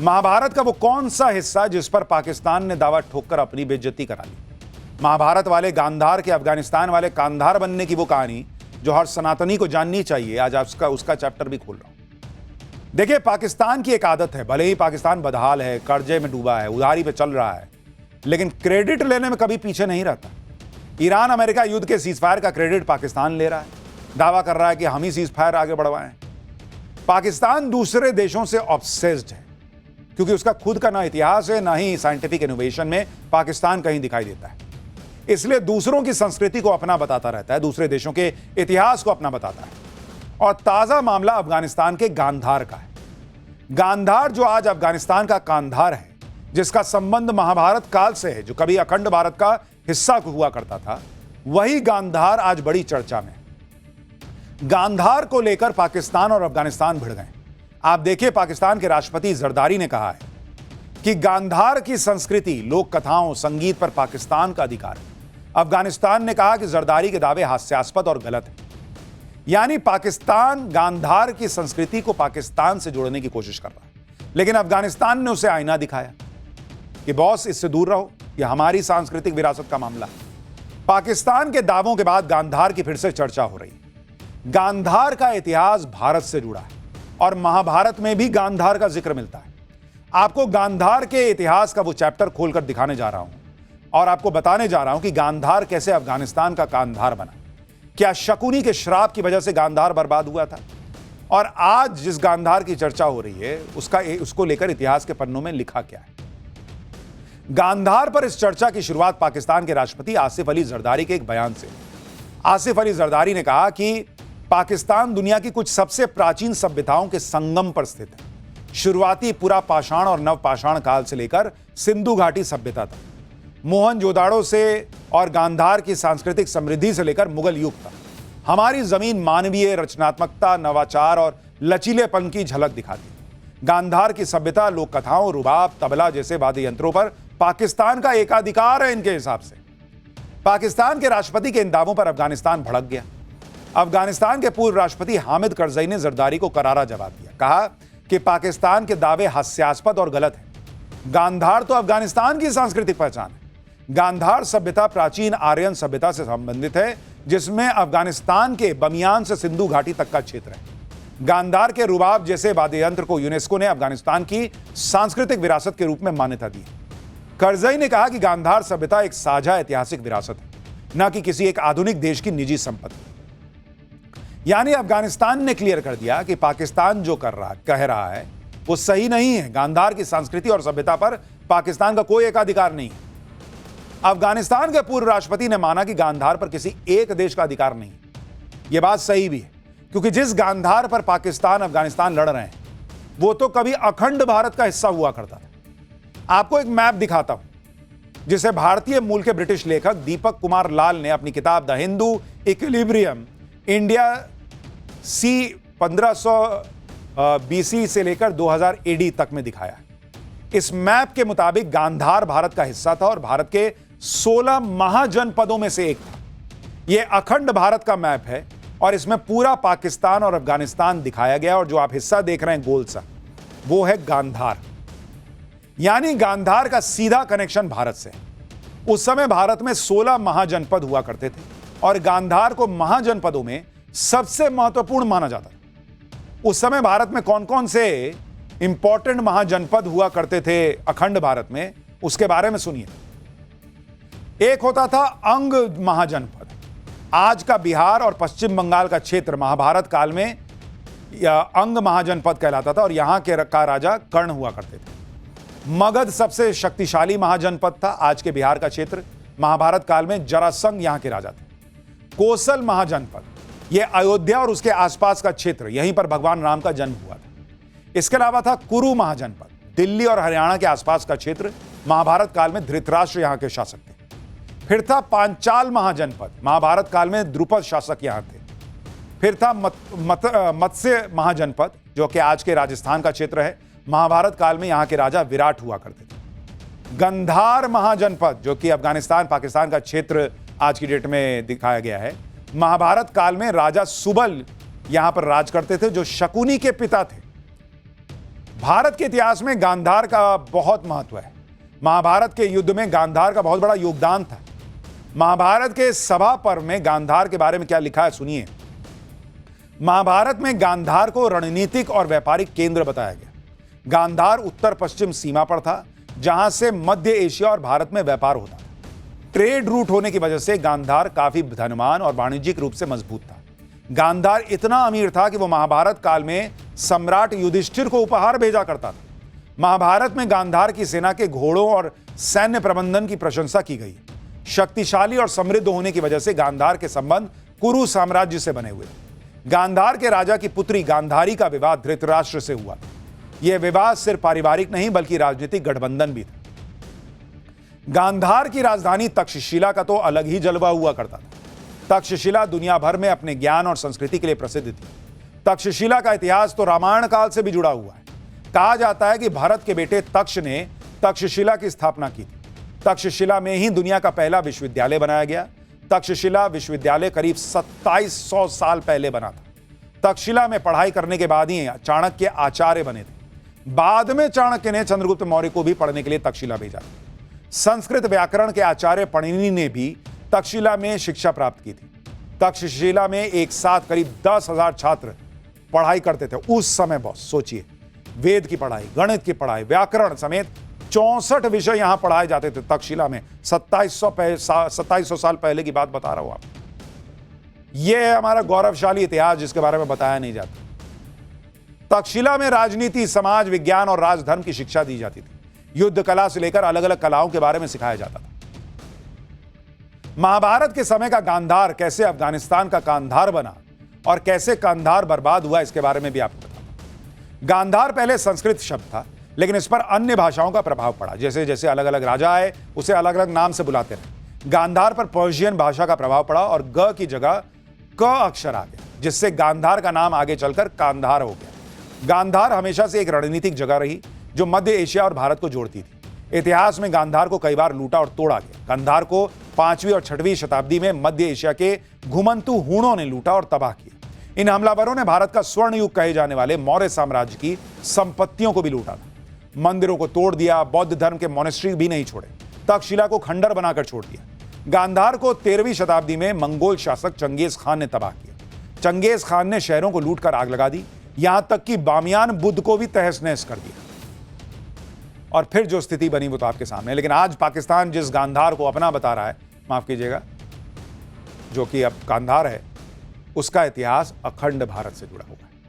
महाभारत का वो कौन सा हिस्सा जिस पर पाकिस्तान ने दावा ठोककर अपनी बेइज्जती करा ली? महाभारत वाले गांधार के अफगानिस्तान वाले कांधार बनने की वो कहानी जो हर सनातनी को जाननी चाहिए, आज उसका चैप्टर भी खोल रहा हूं। देखिए, पाकिस्तान की एक आदत है, भले ही पाकिस्तान बदहाल है, कर्जे में डूबा है, उधारी पे चल रहा है, लेकिन क्रेडिट लेने में कभी पीछे नहीं रहता। ईरान अमेरिका युद्ध के सीजफायर का क्रेडिट पाकिस्तान ले रहा है, दावा कर रहा है कि हम ही सीजफायर आगे बढ़वाएं। पाकिस्तान दूसरे देशों से ऑब्सेस्ड है क्योंकि उसका खुद का ना इतिहास है, ना ही साइंटिफिक इनोवेशन में पाकिस्तान कहीं दिखाई देता है। इसलिए दूसरों की संस्कृति को अपना बताता रहता है, दूसरे देशों के इतिहास को अपना बताता है। और ताजा मामला अफगानिस्तान के गांधार का है। गांधार जो आज अफगानिस्तान का कांधार है, जिसका संबंध महाभारत काल से है, जो कभी अखंड भारत का हिस्सा हुआ करता था, वही गांधार आज बड़ी चर्चा में। गांधार को लेकर पाकिस्तान और अफगानिस्तान भिड़ गए। आप देखिए, पाकिस्तान के राष्ट्रपति जरदारी ने कहा है कि गांधार की संस्कृति, लोक कथाओं, संगीत पर पाकिस्तान का अधिकार है। अफगानिस्तान ने कहा कि जरदारी के दावे हास्यास्पद और गलत हैं। यानी पाकिस्तान गांधार की संस्कृति को पाकिस्तान से जोड़ने की कोशिश कर रहा है, लेकिन अफगानिस्तान ने उसे आईना दिखाया कि बॉस, इससे दूर रहो, यह हमारी सांस्कृतिक विरासत का मामला है। पाकिस्तान के दावों के बाद गांधार की फिर से चर्चा हो रही है। गांधार का इतिहास भारत से जुड़ा है और महाभारत में भी गांधार का जिक्र मिलता है। आपको गांधार के इतिहास का वो चैप्टर खोलकर दिखाने जा रहा हूं और आपको बताने जा रहा हूं कि गांधार कैसे अफगानिस्तान का कांधार बना। क्या शकुनी के श्राप की वजह से गांधार बर्बाद हुआ था? और आज जिस गांधार की चर्चा हो रही है, उसको लेकर इतिहास के पन्नों में लिखा क्या है? गांधार पर इस चर्चा की शुरुआत पाकिस्तान के राष्ट्रपति आसिफ अली जरदारी के एक बयान से। आसिफ अली जरदारी ने कहा कि पाकिस्तान दुनिया की कुछ सबसे प्राचीन सभ्यताओं के संगम पर स्थित है। शुरुआती पुरा पाषाण और नवपाषाण काल से लेकर सिंधु घाटी सभ्यता तक, मोहनजोदाड़ो से और गांधार की सांस्कृतिक समृद्धि से लेकर मुगल युग तक, हमारी जमीन मानवीय रचनात्मकता, नवाचार और लचीलेपन की झलक दिखाती है। गांधार की सभ्यता लोक कथाओं, रुबाब, तबला जैसे वाद्य यंत्रों पर पाकिस्तान का एकाधिकार है। इनके हिसाब से पाकिस्तान के राष्ट्रपति के इन दावों पर अफगानिस्तान भड़क गया। अफगानिस्तान के पूर्व राष्ट्रपति हामिद करजई ने जरदारी को करारा जवाब दिया। कहा कि पाकिस्तान के दावे हास्यास्पद और गलत हैं। गांधार तो अफगानिस्तान की सांस्कृतिक पहचान है। गांधार सभ्यता प्राचीन आर्यन सभ्यता से संबंधित है, जिसमें अफगानिस्तान के बमियान से सिंधु घाटी तक का क्षेत्र है। गांधार के रुबाब जैसे वाद्य यंत्र को यूनेस्को ने अफगानिस्तान की सांस्कृतिक विरासत के रूप में मान्यता दी। करजई ने कहा कि गांधार सभ्यता एक साझा ऐतिहासिक विरासत है, न कि किसी एक आधुनिक देश की निजी संपत्ति। यानी अफगानिस्तान ने क्लियर कर दिया कि पाकिस्तान जो कह रहा है वो सही नहीं है। गांधार की संस्कृति और सभ्यता पर पाकिस्तान का कोई एकाधिकार नहीं है। अफगानिस्तान के पूर्व राष्ट्रपति ने माना कि गांधार पर किसी एक देश का अधिकार नहीं है। यह बात सही भी है, क्योंकि जिस गांधार पर पाकिस्तान अफगानिस्तान लड़ रहे हैं वो तो कभी अखंड भारत का हिस्सा हुआ करता था। आपको एक मैप दिखाता हूं जिसे भारतीय मूल के ब्रिटिश लेखक दीपक कुमार लाल ने अपनी किताब the Hindu equilibrium India C 1500 BC से लेकर 2000 एडी तक में दिखाया। इस मैप के मुताबिक गांधार भारत का हिस्सा था और भारत के 16 महाजनपदों में से एक था। यह अखंड भारत का मैप है और इसमें पूरा पाकिस्तान और अफगानिस्तान दिखाया गया, और जो आप हिस्सा देख रहे हैं गोल सा, वो है गांधार। यानी गांधार का सीधा कनेक्शन भारत से। उस समय भारत में 16 महाजनपद हुआ करते थे और गांधार को महाजनपदों में सबसे महत्वपूर्ण माना जाता था। उस समय भारत में कौन कौन से इंपॉर्टेंट महाजनपद हुआ करते थे अखंड भारत में, उसके बारे में सुनिए। एक होता था अंग महाजनपद। आज का बिहार और पश्चिम बंगाल का क्षेत्र महाभारत काल में अंग महाजनपद कहलाता था और यहां के का राजा कर्ण हुआ करते थे। मगध सबसे शक्तिशाली महाजनपद था। आज के बिहार का क्षेत्र महाभारत काल में जरासंध यहां के राजा थे। कोसल महाजनपद, यह अयोध्या और उसके आसपास का क्षेत्र, यहीं पर भगवान राम का जन्म हुआ था। इसके अलावा था कुरु महाजनपद, दिल्ली और हरियाणा के आसपास का क्षेत्र। महाभारत काल में धृतराष्ट्र यहां के शासक थे। फिर था पांचाल महाजनपद, महाभारत काल में द्रुपद शासक यहां थे। फिर था मत्स्य महाजनपद, जो कि आज के राजस्थान का क्षेत्र है। महाभारत काल में यहां के राजा विराट हुआ करते थे। गंधार महाजनपद, जो कि अफगानिस्तान पाकिस्तान का क्षेत्र आज की डेट में दिखाया गया है। महाभारत काल में राजा सुबल यहां पर राज करते थे, जो शकुनी के पिता थे। भारत के इतिहास में गांधार का बहुत महत्व है। महाभारत के युद्ध में गांधार का बहुत बड़ा योगदान था। महाभारत के सभा पर्व में गांधार के बारे में क्या लिखा है, सुनिए। महाभारत में गांधार को रणनीतिक और व्यापारिक केंद्र बताया गया। गांधार उत्तर पश्चिम सीमा पर था, जहां से मध्य एशिया और भारत में व्यापार होता था। ट्रेड रूट होने की वजह से गांधार काफी धनवान और वाणिज्यिक रूप से मजबूत था। गांधार इतना अमीर था कि वो महाभारत काल में सम्राट युधिष्ठिर को उपहार भेजा करता था। महाभारत में गांधार की सेना के घोड़ों और सैन्य प्रबंधन की प्रशंसा की गई। शक्तिशाली और समृद्ध होने की वजह से गांधार के संबंध कुरु साम्राज्य से बने हुए थे। गांधार के राजा की पुत्री गांधारी का विवाह धृतराष्ट्र से हुआ था। यह विवाह सिर्फ पारिवारिक नहीं बल्कि राजनीतिक गठबंधन भी था। गांधार की राजधानी तक्षशिला का तो अलग ही जलवा हुआ करता था। तक्षशिला दुनिया भर में अपने ज्ञान और संस्कृति के लिए प्रसिद्ध थी। तक्षशिला का इतिहास तो रामायण काल से भी जुड़ा हुआ है। कहा जाता है कि भरत के बेटे तक्ष ने तक्षशिला की स्थापना की थी। तक्षशिला में ही दुनिया का पहला विश्वविद्यालय बनाया गया। तक्षशिला विश्वविद्यालय करीब 2700 साल पहले बना था। तक्षशिला में पढ़ाई करने के बाद ही चाणक्य आचार्य बने थे। बाद में चाणक्य ने चंद्रगुप्त मौर्य को भी पढ़ने के लिए तक्षशिला भेजा। संस्कृत व्याकरण के आचार्य पणिनि ने भी तक्षशिला में शिक्षा प्राप्त की थी। तक्षशिला में एक साथ करीब 10,000 छात्र पढ़ाई करते थे उस समय। बॉस सोचिए, वेद की पढ़ाई, गणित की पढ़ाई, व्याकरण समेत 64 विषय यहां पढ़ाए जाते थे तक्षशिला में। 2700 साल पहले की बात बता रहा हूं आपको। यह है हमारा गौरवशाली इतिहास जिसके बारे में बताया नहीं जाता। तक्षशिला में राजनीति, समाज विज्ञान और राजधर्म की शिक्षा दी जाती थी। युद्ध कला से लेकर अलग अलग कलाओं के बारे में सिखाया जाता था। महाभारत के समय का गांधार कैसे अफगानिस्तान का कांधार बना और कैसे कांधार बर्बाद हुआ, इसके बारे में भी आपको बताऊंगा। गांधार पहले संस्कृत शब्द था, लेकिन इस पर अन्य भाषाओं का प्रभाव पड़ा। जैसे जैसे अलग अलग राजा आए उसे अलग अलग नाम से बुलाते रहे। गांधार पर पर्शियन भाषा का प्रभाव पड़ा और ग की जगह क अक्षर आ गया, जिससे गांधार का नाम आगे चलकर कांधार हो गया। गांधार हमेशा से एक रणनीतिक जगह रही जो मध्य एशिया और भारत को जोड़ती थी। इतिहास में गांधार को कई बार लूटा और तोड़ा गया। गांधार को 5वीं और 6वीं शताब्दी में मध्य एशिया के घुमंतु हूणों ने लूटा और तबाह किया। इन हमलावरों ने भारत का स्वर्ण युग कहे जाने वाले मौर्य साम्राज्य की संपत्तियों को भी लूटा था। मंदिरों को तोड़ दिया, बौद्ध धर्म के मोनेस्ट्री भी नहीं छोड़े, तक्षशिला को खंडर बनाकर छोड़ दिया। गांधार को 13वीं शताब्दी में मंगोल शासक चंगेज खान ने तबाह किया। चंगेज खान ने शहरों को लूटकर आग लगा दी, यहां तक कि बामियान बुद्ध को भी तहस नहस कर दिया। और फिर जो स्थिति बनी वो तो आपके सामने है। लेकिन आज पाकिस्तान जिस गांधार को अपना बता रहा है, माफ कीजिएगा, जो कि अब कांधार है, उसका इतिहास अखंड भारत से जुड़ा हुआ है।